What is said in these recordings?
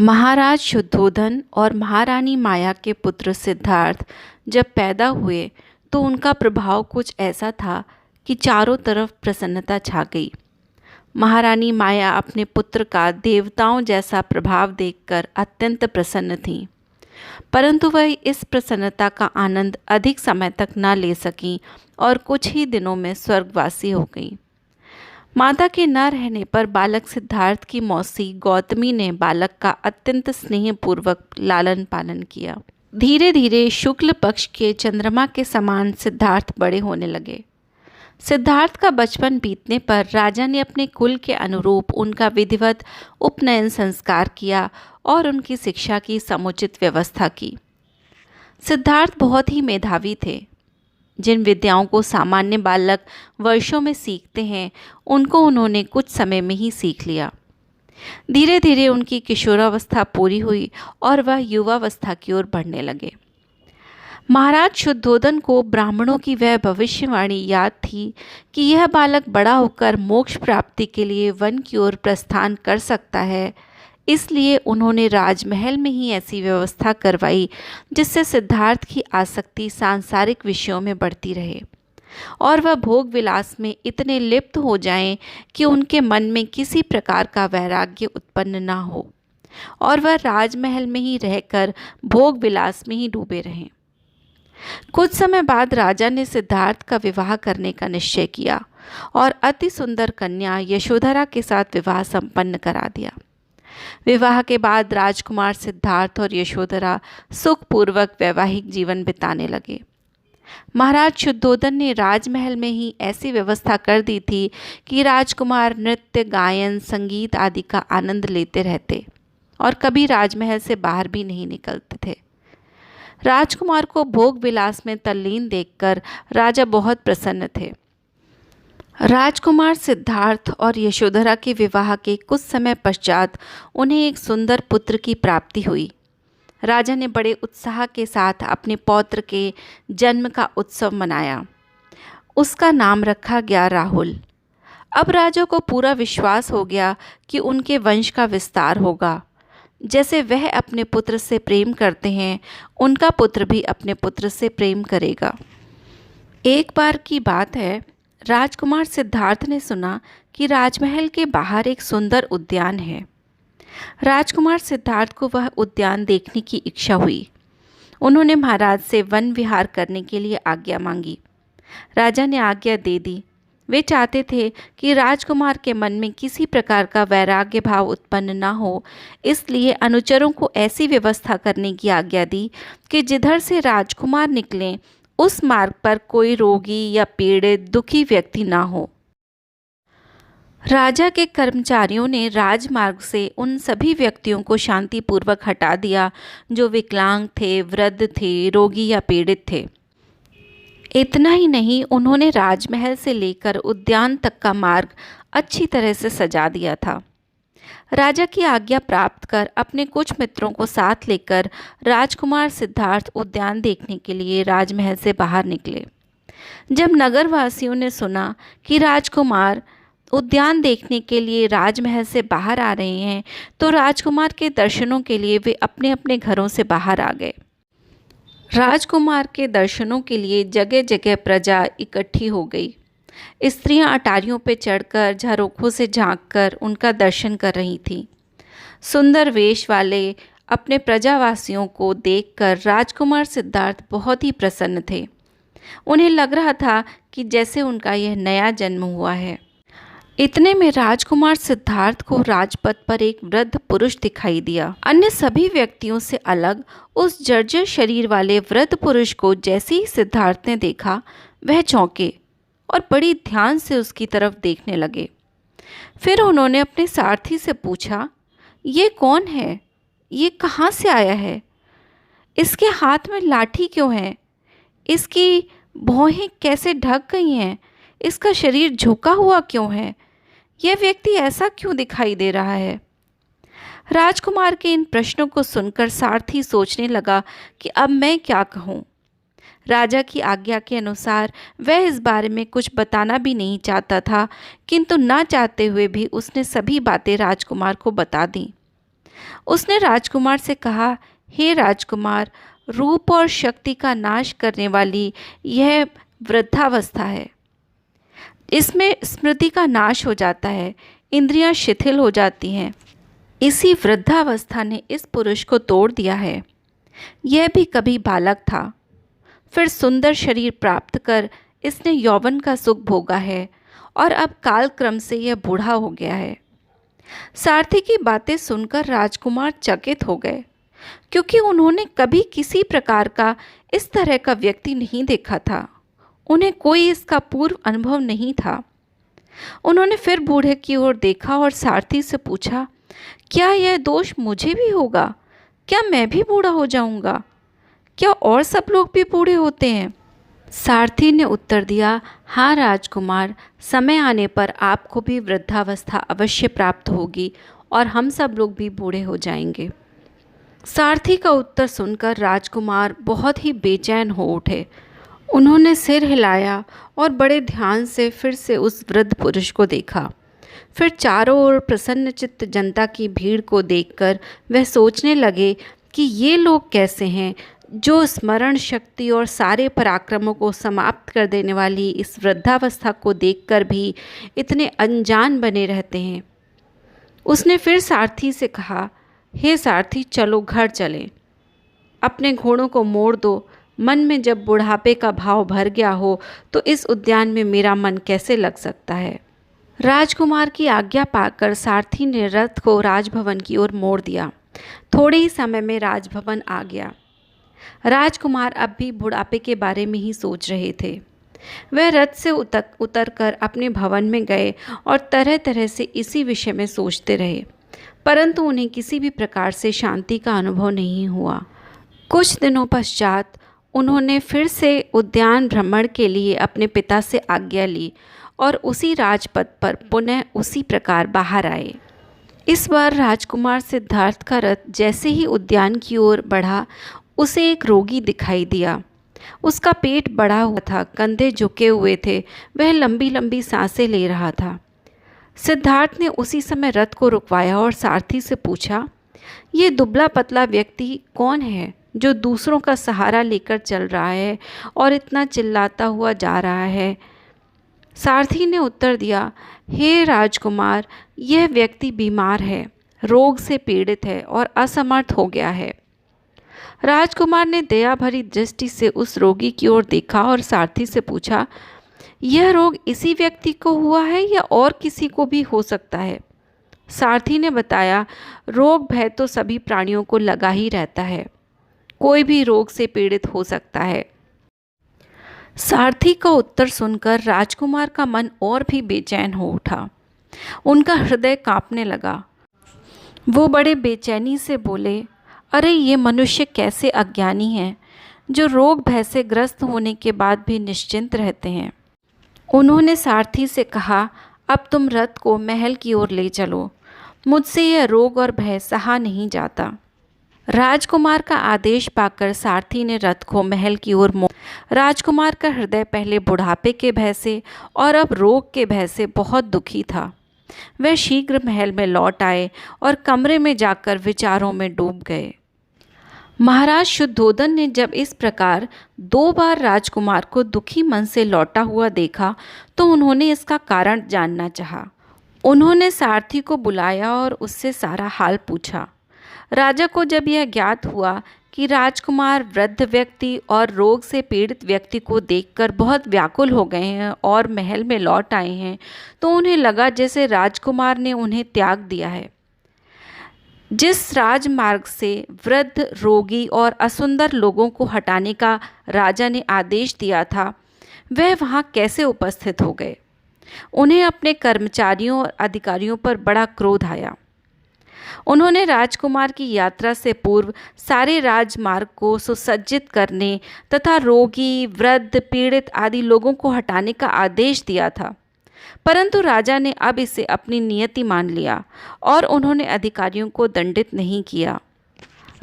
महाराज शुद्धोधन और महारानी माया के पुत्र सिद्धार्थ जब पैदा हुए तो उनका प्रभाव कुछ ऐसा था कि चारों तरफ प्रसन्नता छा गई। महारानी माया अपने पुत्र का देवताओं जैसा प्रभाव देखकर अत्यंत प्रसन्न थीं, परंतु वह इस प्रसन्नता का आनंद अधिक समय तक न ले सकीं और कुछ ही दिनों में स्वर्गवासी हो गईं। माता के न रहने पर बालक सिद्धार्थ की मौसी गौतमी ने बालक का अत्यंत स्नेहपूर्वक लालन पालन किया। धीरे धीरे शुक्ल पक्ष के चंद्रमा के समान सिद्धार्थ बड़े होने लगे। सिद्धार्थ का बचपन बीतने पर राजा ने अपने कुल के अनुरूप उनका विधिवत उपनयन संस्कार किया और उनकी शिक्षा की समुचित व्यवस्था की। सिद्धार्थ बहुत ही मेधावी थे। जिन विद्याओं को सामान्य बालक वर्षों में सीखते हैं, उनको उन्होंने कुछ समय में ही सीख लिया। धीरे धीरे उनकी किशोरावस्था पूरी हुई और वह युवावस्था की ओर बढ़ने लगे। महाराज शुद्धोधन को ब्राह्मणों की वह भविष्यवाणी याद थी कि यह बालक बड़ा होकर मोक्ष प्राप्ति के लिए वन की ओर प्रस्थान कर सकता है। इसलिए उन्होंने राजमहल में ही ऐसी व्यवस्था करवाई जिससे सिद्धार्थ की आसक्ति सांसारिक विषयों में बढ़ती रहे और वह भोग विलास में इतने लिप्त हो जाएं कि उनके मन में किसी प्रकार का वैराग्य उत्पन्न न हो और वह राजमहल में ही रहकर भोग विलास में ही डूबे रहें। कुछ समय बाद राजा ने सिद्धार्थ का विवाह करने का निश्चय किया और अति सुंदर कन्या यशोधरा के साथ विवाह संपन्न करा दिया। विवाह के बाद राजकुमार सिद्धार्थ और यशोधरा सुखपूर्वक वैवाहिक जीवन बिताने लगे। महाराज शुद्धोधन ने राजमहल में ही ऐसी व्यवस्था कर दी थी कि राजकुमार नृत्य, गायन, संगीत आदि का आनंद लेते रहते और कभी राजमहल से बाहर भी नहीं निकलते थे। राजकुमार को भोग विलास में तल्लीन देखकर राजा बहुत प्रसन्न थे। राजकुमार सिद्धार्थ और यशोधरा के विवाह के कुछ समय पश्चात उन्हें एक सुंदर पुत्र की प्राप्ति हुई। राजा ने बड़े उत्साह के साथ अपने पौत्र के जन्म का उत्सव मनाया। उसका नाम रखा गया राहुल। अब राजा को पूरा विश्वास हो गया कि उनके वंश का विस्तार होगा। जैसे वह अपने पुत्र से प्रेम करते हैं, उनका पुत्र भी अपने पुत्र से प्रेम करेगा। एक बार की बात है, राजकुमार सिद्धार्थ ने सुना कि राजमहल के बाहर एक सुंदर उद्यान है। राजकुमार सिद्धार्थ को वह उद्यान देखने की इच्छा हुई। उन्होंने महाराज से वन विहार करने के लिए आज्ञा मांगी। राजा ने आज्ञा दे दी। वे चाहते थे कि राजकुमार के मन में किसी प्रकार का वैराग्य भाव उत्पन्न न हो, इसलिए अनुचरों को ऐसी व्यवस्था करने की आज्ञा दी कि जिधर से राजकुमार निकलें उस मार्ग पर कोई रोगी या पीड़ित दुखी व्यक्ति ना हो। राजा के कर्मचारियों ने राजमार्ग से उन सभी व्यक्तियों को शांतिपूर्वक हटा दिया जो विकलांग थे, वृद्ध थे, रोगी या पीड़ित थे। इतना ही नहीं, उन्होंने राजमहल से लेकर उद्यान तक का मार्ग अच्छी तरह से सजा दिया था। राजा की आज्ञा प्राप्त कर अपने कुछ मित्रों को साथ लेकर राजकुमार सिद्धार्थ उद्यान देखने के लिए राजमहल से बाहर निकले। जब नगरवासियों ने सुना कि राजकुमार उद्यान देखने के लिए राजमहल से बाहर आ रहे हैं, तो राजकुमार के दर्शनों के लिए वे अपने अपने घरों से बाहर आ गए। राजकुमार के दर्शनों के लिए जगह जगह प्रजा इकट्ठी हो गई। स्त्रियां अटारियों पर चढ़कर झरोखों से झांककर उनका दर्शन कर रही थीं। सुंदर वेश वाले अपने प्रजावासियों को देखकर राजकुमार सिद्धार्थ बहुत ही प्रसन्न थे। उन्हें लग रहा था कि जैसे उनका यह नया जन्म हुआ है। इतने में राजकुमार सिद्धार्थ को राजपथ पर एक वृद्ध पुरुष दिखाई दिया। अन्य सभी व्यक्तियों से अलग उस जर्जर शरीर वाले वृद्ध पुरुष को जैसे ही सिद्धार्थ ने देखा, वह चौंके और बड़ी ध्यान से उसकी तरफ देखने लगे। फिर उन्होंने अपने सारथी से पूछा, ये कौन है? ये कहाँ से आया है? इसके हाथ में लाठी क्यों है? इसकी भौहें कैसे ढक गई हैं? इसका शरीर झुका हुआ क्यों है? यह व्यक्ति ऐसा क्यों दिखाई दे रहा है? राजकुमार के इन प्रश्नों को सुनकर सारथी सोचने लगा कि अब मैं क्या कहूँ। राजा की आज्ञा के अनुसार वह इस बारे में कुछ बताना भी नहीं चाहता था, किंतु ना चाहते हुए भी उसने सभी बातें राजकुमार को बता दी। उसने राजकुमार से कहा, हे राजकुमार, रूप और शक्ति का नाश करने वाली यह वृद्धावस्था है। इसमें स्मृति का नाश हो जाता है, इंद्रियां शिथिल हो जाती हैं। इसी वृद्धावस्था ने इस पुरुष को तोड़ दिया है। यह भी कभी बालक था, फिर सुंदर शरीर प्राप्त कर इसने यौवन का सुख भोगा है और अब कालक्रम से यह बूढ़ा हो गया है। सारथी की बातें सुनकर राजकुमार चकित हो गए, क्योंकि उन्होंने कभी किसी प्रकार का इस तरह का व्यक्ति नहीं देखा था। उन्हें कोई इसका पूर्व अनुभव नहीं था। उन्होंने फिर बूढ़े की ओर देखा और सारथी से पूछा, क्या यह दोष मुझे भी होगा? क्या मैं भी बूढ़ा हो जाऊंगा? क्या और सब लोग भी बूढ़े होते हैं? सारथी ने उत्तर दिया, हाँ राजकुमार, समय आने पर आपको भी वृद्धावस्था अवश्य प्राप्त होगी और हम सब लोग भी बूढ़े हो जाएंगे। सारथी का उत्तर सुनकर राजकुमार बहुत ही बेचैन हो उठे। उन्होंने सिर हिलाया और बड़े ध्यान से फिर से उस वृद्ध पुरुष को देखा। फिर चारों ओर प्रसन्नचित्त जनता की भीड़ को देखकर वह सोचने लगे कि ये लोग कैसे हैं जो स्मरण शक्ति और सारे पराक्रमों को समाप्त कर देने वाली इस वृद्धावस्था को देखकर भी इतने अनजान बने रहते हैं। उसने फिर सारथी से कहा, हे सारथी, चलो घर चलें। अपने घोड़ों को मोड़ दो। मन में जब बुढ़ापे का भाव भर गया हो तो इस उद्यान में मेरा मन कैसे लग सकता है। राजकुमार की आज्ञा पाकर सारथी ने रथ को राजभवन की ओर मोड़ दिया। थोड़े ही समय में राजभवन आ गया। राजकुमार अब भी बुढ़ापे के बारे में ही सोच रहे थे। वह रथ से उतरकर अपने भवन में गए और तरह तरह से इसी विषय में सोचते रहे, परंतु उन्हें किसी भी प्रकार से शांति का अनुभव नहीं हुआ। कुछ दिनों पश्चात उन्होंने फिर से उद्यान भ्रमण के लिए अपने पिता से आज्ञा ली और उसी राजपथ पर पुनः उसी प्रकार बाहर आए। इस बार राजकुमार सिद्धार्थ का रथ जैसे ही उद्यान की ओर बढ़ा, उसे एक रोगी दिखाई दिया। उसका पेट बढ़ा हुआ था, कंधे झुके हुए थे, वह लंबी लंबी सांसें ले रहा था। सिद्धार्थ ने उसी समय रथ को रुकवाया और सारथी से पूछा, ये दुबला पतला व्यक्ति कौन है जो दूसरों का सहारा लेकर चल रहा है और इतना चिल्लाता हुआ जा रहा है? सारथी ने उत्तर दिया, हे राजकुमार, यह व्यक्ति बीमार है, रोग से पीड़ित है और असमर्थ हो गया है। राजकुमार ने दया भरी दृष्टि से उस रोगी की ओर देखा और सारथी से पूछा, यह रोग इसी व्यक्ति को हुआ है या और किसी को भी हो सकता है? सारथी ने बताया, रोग भय तो सभी प्राणियों को लगा ही रहता है, कोई भी रोग से पीड़ित हो सकता है। सारथी का उत्तर सुनकर राजकुमार का मन और भी बेचैन हो उठा। उनका हृदय कांपने लगा। वो बड़े बेचैनी से बोले, अरे ये मनुष्य कैसे अज्ञानी हैं जो रोग भय से ग्रस्त होने के बाद भी निश्चिंत रहते हैं। उन्होंने सारथी से कहा, अब तुम रथ को महल की ओर ले चलो, मुझसे यह रोग और भय सहा नहीं जाता। राजकुमार का आदेश पाकर सारथी ने रथ को महल की ओर मोड़। राजकुमार का हृदय पहले बुढ़ापे के भय से और अब रोग के भय से बहुत दुखी था। वह शीघ्र महल में लौट आए और कमरे में जाकर विचारों में डूब गए। महाराज शुद्धोधन ने जब इस प्रकार 2 बार राजकुमार को दुखी मन से लौटा हुआ देखा तो उन्होंने इसका कारण जानना चाहा। उन्होंने सारथी को बुलाया और उससे सारा हाल पूछा। राजा को जब यह ज्ञात हुआ कि राजकुमार वृद्ध व्यक्ति और रोग से पीड़ित व्यक्ति को देखकर बहुत व्याकुल हो गए हैं और महल में लौट आए हैं, तो उन्हें लगा जैसे राजकुमार ने उन्हें त्याग दिया है। जिस राजमार्ग से वृद्ध, रोगी और असुंदर लोगों को हटाने का राजा ने आदेश दिया था, वह वहाँ कैसे उपस्थित हो गए? उन्हें अपने कर्मचारियों और अधिकारियों पर बड़ा क्रोध आया। उन्होंने राजकुमार की यात्रा से पूर्व सारे राजमार्ग को सुसज्जित करने तथा रोगी, वृद्ध, पीड़ित आदि लोगों को हटाने का आदेश दिया था, परंतु राजा ने अब इसे अपनी नियति मान लिया और उन्होंने अधिकारियों को दंडित नहीं किया।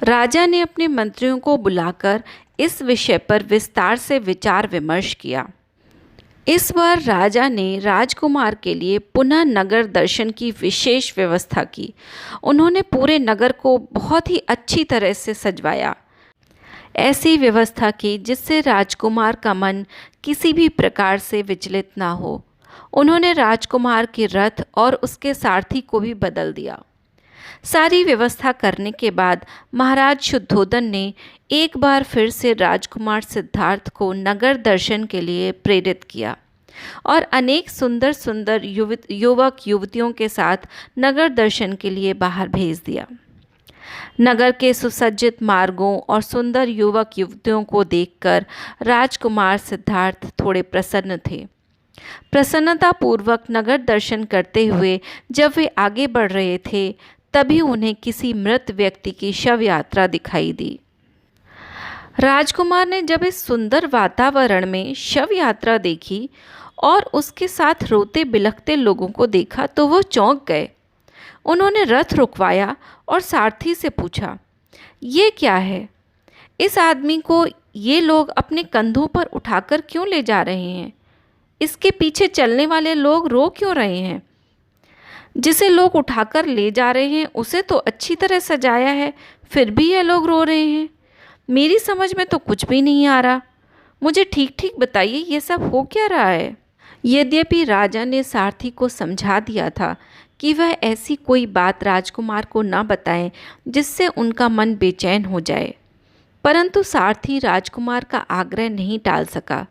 राजा ने अपने मंत्रियों को बुलाकर इस विषय पर विस्तार से विचार विमर्श किया। इस बार राजा ने राजकुमार के लिए पुनः नगर दर्शन की विशेष व्यवस्था की। उन्होंने पूरे नगर को बहुत ही अच्छी तरह से सजवाया। ऐसी व्यवस्था की जिससे राजकुमार का मन किसी भी प्रकार से विचलित ना हो। उन्होंने राजकुमार के रथ और उसके सारथी को भी बदल दिया। सारी व्यवस्था करने के बाद महाराज शुद्धोधन ने एक बार फिर से राजकुमार सिद्धार्थ को नगर दर्शन के लिए प्रेरित किया और अनेक सुंदर सुंदर युवक युवतियों के साथ नगर दर्शन के लिए बाहर भेज दिया। नगर के सुसज्जित मार्गों और सुंदर युवक युवतियों को देखकर राजकुमार सिद्धार्थ थोड़े प्रसन्न थे। प्रसन्नतापूर्वक नगर दर्शन करते हुए जब वे आगे बढ़ रहे थे, तभी उन्हें किसी मृत व्यक्ति की शव यात्रा दिखाई दी। राजकुमार ने जब इस सुंदर वातावरण में शव यात्रा देखी और उसके साथ रोते बिलखते लोगों को देखा तो वो चौंक गए। उन्होंने रथ रुकवाया और सारथी से पूछा, ये क्या है? इस आदमी को ये लोग अपने कंधों पर उठाकर क्यों ले जा रहे हैं? इसके पीछे चलने वाले लोग रो क्यों रहे हैं? जिसे लोग उठाकर ले जा रहे हैं उसे तो अच्छी तरह सजाया है, फिर भी ये लोग रो रहे हैं। मेरी समझ में तो कुछ भी नहीं आ रहा। मुझे ठीक ठीक बताइए, ये सब हो क्या रहा है? यद्यपि राजा ने सारथी को समझा दिया था कि वह ऐसी कोई बात राजकुमार को न बताएं जिससे उनका मन बेचैन हो जाए, परंतु सारथी राजकुमार का आग्रह नहीं टाल सका।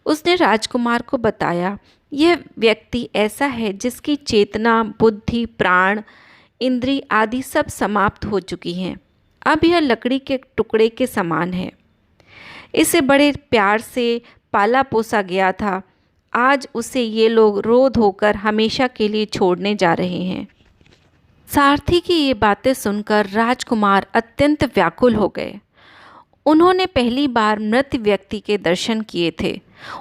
उसने राजकुमार को बताया, यह व्यक्ति ऐसा है जिसकी चेतना, बुद्धि, प्राण, इंद्री आदि सब समाप्त हो चुकी हैं। अब यह लकड़ी के टुकड़े के समान है। इसे बड़े प्यार से पाला पोसा गया था। आज उसे ये लोग रो धोकर हमेशा के लिए छोड़ने जा रहे हैं। सारथी की ये बातें सुनकर राजकुमार अत्यंत व्याकुल हो गए। उन्होंने पहली बार मृत व्यक्ति के दर्शन किए थे।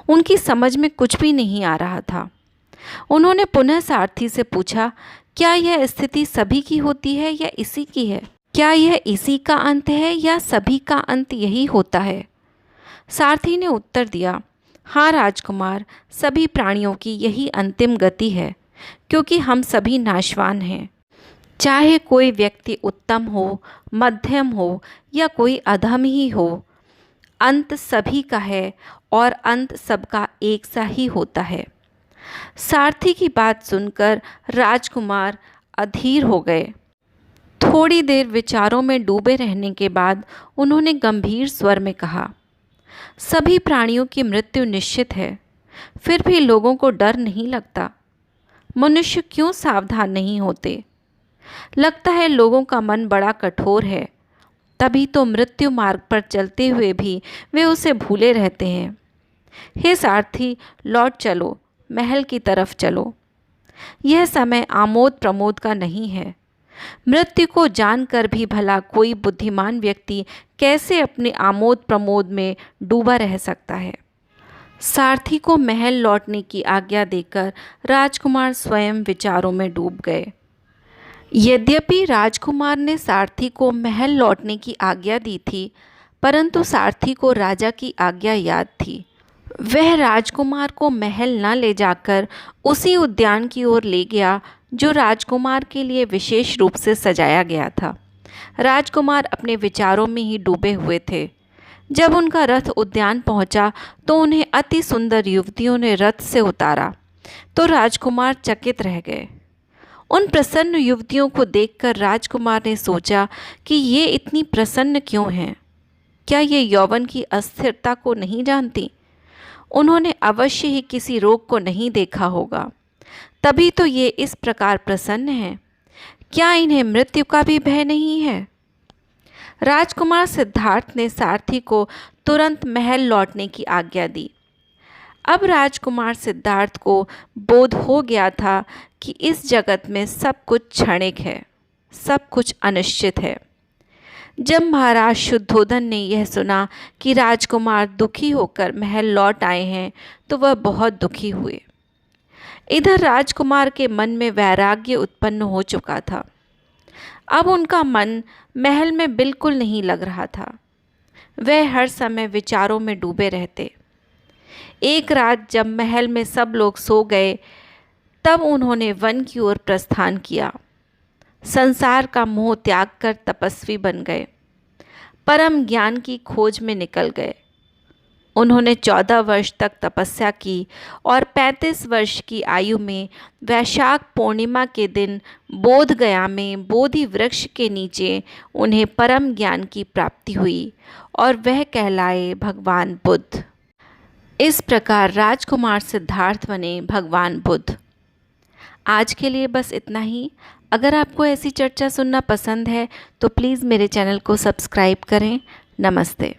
उनकी समझ में कुछ भी नहीं आ रहा था। उन्होंने पुनः सारथी से पूछा, क्या यह स्थिति सभी की होती है या इसी की है? क्या यह इसी का अंत है या सभी का अंत यही होता है? सारथी ने उत्तर दिया, हाँ राजकुमार, सभी प्राणियों की यही अंतिम गति है, क्योंकि हम सभी नाशवान हैं। चाहे कोई व्यक्ति उत्तम हो, मध्यम हो या कोई अधम ही हो, अंत सभी का है और अंत सबका एक सा ही होता है। सारथी की बात सुनकर राजकुमार अधीर हो गए। थोड़ी देर विचारों में डूबे रहने के बाद उन्होंने गंभीर स्वर में कहा, सभी प्राणियों की मृत्यु निश्चित है, फिर भी लोगों को डर नहीं लगता। मनुष्य क्यों सावधान नहीं होते? लगता है लोगों का मन बड़ा कठोर है, तभी तो मृत्यु मार्ग पर चलते हुए भी वे उसे भूले रहते हैं। हे सारथी, लौट चलो, महल की तरफ चलो। यह समय आमोद प्रमोद का नहीं है। मृत्यु को जानकर भी भला कोई बुद्धिमान व्यक्ति कैसे अपने आमोद प्रमोद में डूबा रह सकता है। सारथी को महल लौटने की आज्ञा देकर राजकुमार स्वयं विचारों में डूब गए। यद्यपि राजकुमार ने सारथी को महल लौटने की आज्ञा दी थी, परंतु सारथी को राजा की आज्ञा याद थी। वह राजकुमार को महल न ले जाकर उसी उद्यान की ओर ले गया जो राजकुमार के लिए विशेष रूप से सजाया गया था। राजकुमार अपने विचारों में ही डूबे हुए थे। जब उनका रथ उद्यान पहुंचा तो उन्हें अति सुंदर युवतियों ने रथ से उतारा तो राजकुमार चकित रह गए। उन प्रसन्न युवतियों को देखकर राजकुमार ने सोचा कि ये इतनी प्रसन्न क्यों हैं? क्या ये यौवन की अस्थिरता को नहीं जानती? उन्होंने अवश्य ही किसी रोग को नहीं देखा होगा, तभी तो ये इस प्रकार प्रसन्न हैं। क्या इन्हें मृत्यु का भी भय नहीं है? राजकुमार सिद्धार्थ ने सारथी को तुरंत महल लौटने की आज्ञा दी। अब राजकुमार सिद्धार्थ को बोध हो गया था कि इस जगत में सब कुछ क्षणिक है, सब कुछ अनिश्चित है। जब महाराज शुद्धोधन ने यह सुना कि राजकुमार दुखी होकर महल लौट आए हैं तो वह बहुत दुखी हुए। इधर राजकुमार के मन में वैराग्य उत्पन्न हो चुका था। अब उनका मन महल में बिल्कुल नहीं लग रहा था। वह हर समय विचारों में डूबे रहते। एक रात जब महल में सब लोग सो गए, तब उन्होंने वन की ओर प्रस्थान किया। संसार का मोह त्याग कर तपस्वी बन गए, परम ज्ञान की खोज में निकल गए। उन्होंने 14 वर्ष तक तपस्या की और 35 वर्ष की आयु में वैशाख पूर्णिमा के दिन बोध गया में बोधि वृक्ष के नीचे उन्हें परम ज्ञान की प्राप्ति हुई और वह कहलाए भगवान बुद्ध। इस प्रकार राजकुमार सिद्धार्थ बने भगवान बुद्ध। आज के लिए बस इतना ही। अगर आपको ऐसी चर्चा सुनना पसंद है तो प्लीज़ मेरे चैनल को सब्सक्राइब करें। नमस्ते।